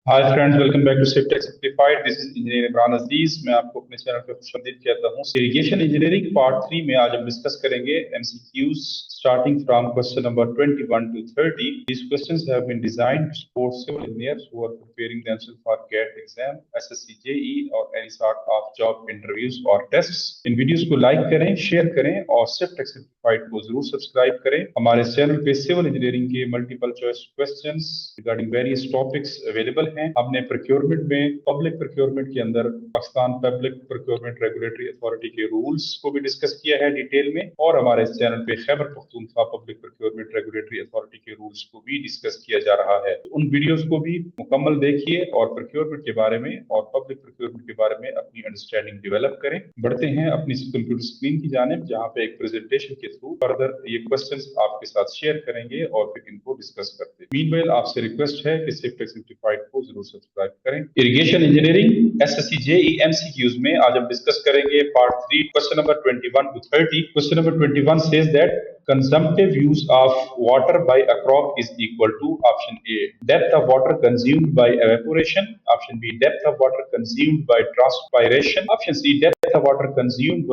Hi friends, welcome back to shift tech simplified. This is engineer Imran Aziz. मैं आपको अपने channel पे खुशामदीद कहता हूँ। इरिगेशन इंजीनियरिंग पार्ट 3 में आज हम डिस्कस करेंगे MCQs starting from question number 21 to 30. These questions have been designed to support civil engineers who are preparing themselves for GAT exam, SSC, JE और any sort of job interviews or tests. In videos को like करें, share करें और shift tech simplified को जरूर subscribe करें। हमारे channel पे सिविल इंजीनियरिंग के multiple choice questions regarding various topics available हैं। हमने प्रोक्योरमेंट में पब्लिक प्रोक्योरमेंट के अंदर Pakistan public procurement regulatory authority के रूल्स को भी डिस्कस किया है डिटेल में, और हमारे इस चैनल पे Khyber Pakhtunkhwa public procurement regulatory authority के रूल्स को भी डिस्कस किया जा रहा है। तो उन वीडियोस को भी मुकम्मल देखिए और प्रोक्योरमेंट के बारे में और पब्लिक प्रोक्योरमेंट के बारे में अपनी अंडरस्टैंडिंग डेवलप करें। बढ़ते हैं अपनी कंप्यूटर स्क्रीन की जानिब, जहां पे एक प्रेजेंटेशन के थ्रू फर्दर ये क्वेश्चंस आपके साथ शेयर करेंगे और फिर इनको डिस्कस करते हैं। मीनवाइल आपसे रिक्वेस्ट है कि शिफ्ट टेक सिंप्लीफाइड को जरूर सब्सक्राइब करें। Irrigation engineering SSC JE MCQs में आज हम डिस्कस करेंगे part 3 question number 21 to 30. Question number 21 says that consumptive use of water by a crop is equal to option A, depth of water consumed by evaporation, option B, depth of water consumed by transpiration, option C, depth of water consumed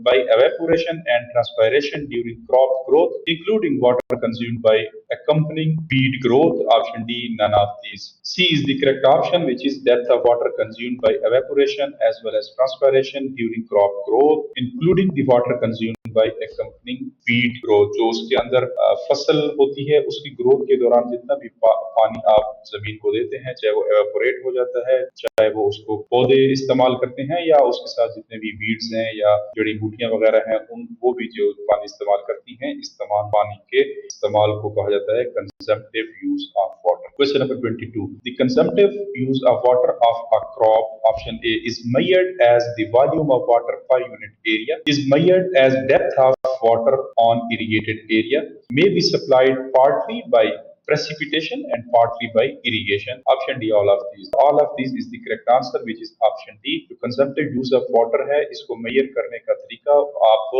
by evaporation and transpiration during crop growth, including water consumed by accompanying weed growth, option D, none of these. C is the correct option, which is depth of water consumed by evaporation as well as transpiration during crop growth, including the water consumed by accompanying weed growth. जो उसके अंदर फसल होती है उसकी growth के दौरान जितना भी पानी आप जमीन को देते हैं, चाहे वो एवापोरेट हो जाता है, चाहे वो उसको पौधे इस्तेमाल करते हैं या उसके साथ जितने भी वीड्स हैं या जड़ी बूटियां वगैरह हैं उन वो भी जो पानी इस्तेमाल करती हैं, इस तमाम पानी के इस्तेमाल को कहा जाता है consumptive use of water. Question number 22, the consumptive use of water of a crop, option A, is measured as the volume of water per unit area, is measured as depth of water on irrigated area, may be supplied partly by precipitation and partly by irrigation. Option D, all of these. All of these is the correct answer, which is option D. जो consumptive use of water है, इसको measure करने का तरीका आप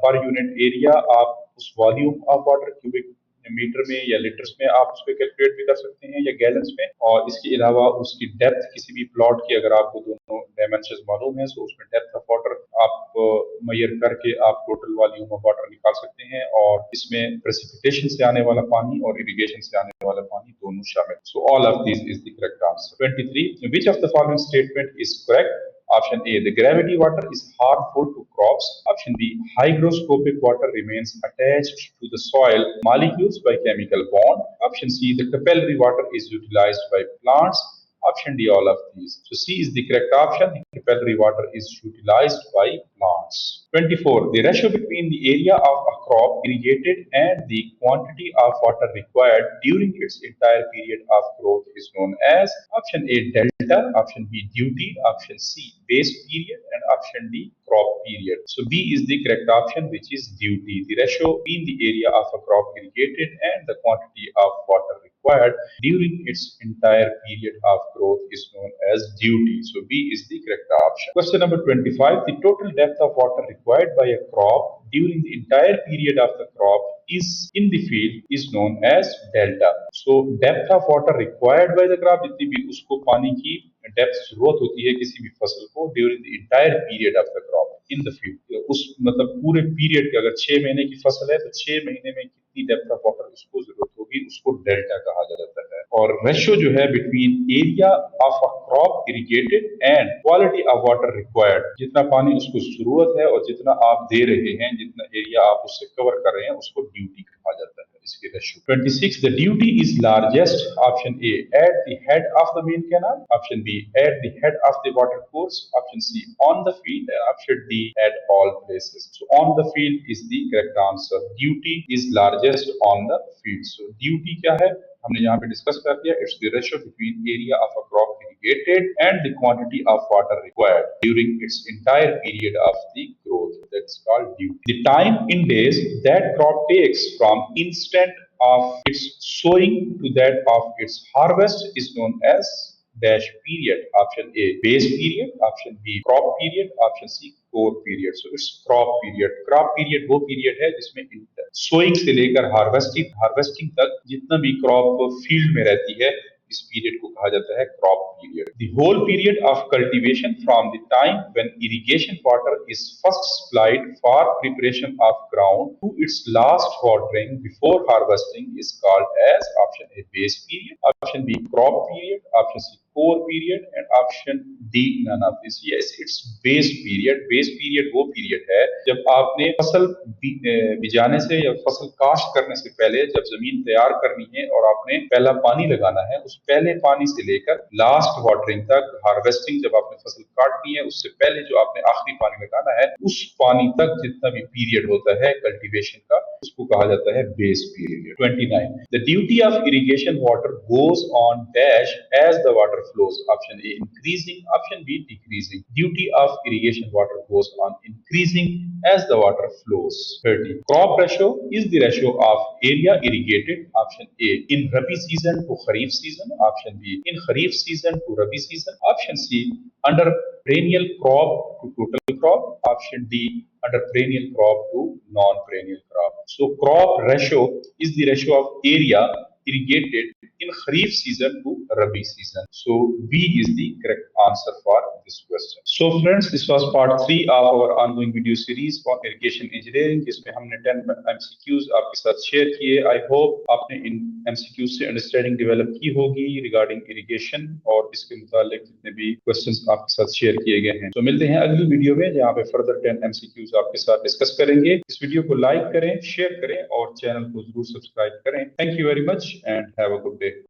per unit area आप उस volume of water cubic metre में या लीटर्स में आप उसको कैलकुलेट भी कर सकते हैं या गैलन्स में, और इसके अलावा उसकी डेप्थ किसी भी प्लॉट की अगर आपको दोनों डायमेंशंस मालूम है तो उसमें डेप्थ ऑफ वाटर आप मेजर करके आप टोटल वॉल्यूम ऑफ वाटर निकाल सकते हैं, और इसमें प्रेसिपिटेशन से आने वाला पानी और इरिगेशन से आने वाला पानी दोनों शामिल। So all of this is the correct answer. 23, which of the following statement is correct? Option A, the gravity water is harmful to crops. Option B, hygroscopic water remains attached to the soil molecules by chemical bond. Option C, the capillary water is utilized by plants. Option D, all of these. So C is the correct option. The capillary water is utilized by plants. 24, the ratio between the area of a crop irrigated and the quantity of water required during its entire period of growth is known as option A, delta, option B, duty, option C, base period, and option D, crop period. So B is the correct option, which is duty. The ratio between the area of a crop irrigated and the quantity of water required during its entire period of growth is known as duty. So B is the correct option. Question number 25, the total depth of water required by a crop during the entire period of the crop is in the field is known as delta. So depth of water required by the crop, जितनी भी उसको पानी की depth जरूरत होती है किसी भी फसल को during the entire period of the crop in the field, उस मतलब पूरे पीरियड के, अगर 6 महीने की फसल है तो 6 महीने में कितनी डेप्थ ऑफ वाटर उसको जरूरत होगी, उसको डेल्टा कहा जाता है। और रेशियो जो है between area of a crop irrigated and quality of water required, जितना पानी उसको जरूरत है और जितना आप दे रहे हैं, जितना एरिया आप उससे कवर कर रहे हैं, उसको ड्यूटी कहा जाता है। इसकी ratio 26, the duty is largest, option A, at the head of the main canal, option B, at the head of the water course, option C, on the field, and option D, at all places. So on the field is the correct answer. Duty is largest on the field. So duty क्या है हमने यहाँ पे discuss कर दिया, it's the ratio between area of a crop irrigated and the quantity of water required during its entire period of the growth. That's called duty. The time in days that crop takes from instant of its sowing to that of its harvest is known as dash period. Option A, base period, option B, crop period, option C, core period. So it's crop period. Crop period वो period है जिसमें sowing से लेकर harvesting तक जितना भी crop field में रहती है इस पीरियड को कहा जाता है crop period. The whole period of cultivation from the time when irrigation water is first supplied for preparation of ground to its last watering before harvesting is called as option A base period, option B crop period, option C core period and option D none of this. Yes, it's base period. Base period वो period है जब आपने फसल बिजाने से या फसल काश्त करने से पहले जब जमीन तैयार करनी है और आपने पहला पानी लगाना है, उस पहले पानी से लेकर लास्ट वाटरिंग तक, हार्वेस्टिंग जब आपने फसल काटनी है उससे पहले जो आपने आखिरी पानी लगाना है, उस पानी तक जितना भी पीरियड होता है कल्टीवेशन का, उसको कहा जाता है base period. 29. The duty of irrigation water goes on dash as the water flows. Option A increasing, option B decreasing. Duty of irrigation water goes on increasing as the water flows. 30. Crop ratio is the ratio of area irrigated. Option A in Rabi season to Kharif season. Option B in Kharif season to Rabi season. Option C under perennial crop to total crop. Option D under perennial crop to non-perennial crop. So crop ratio is the ratio of area irrigated in Kharif season to Rabi season. So B is the correct answer for this question. So friends, this was part 3 of our ongoing video series for irrigation engineering, जिसमें हमने 10 MCQs आपके साथ share किए। I hope आपने इन MCQs से understanding develop की होगी regarding irrigation और इसके मुतालिक जितने भी क्वेश्चंस आपके साथ शेयर किए गए हैं। तो मिलते हैं अगली वीडियो में जहाँ पे फर्दर 10 MCQs आपके साथ डिस्कस करेंगे। इस वीडियो को लाइक करें, शेयर करें और चैनल को जरूर सब्सक्राइब करें। Thank you very much and have a good day.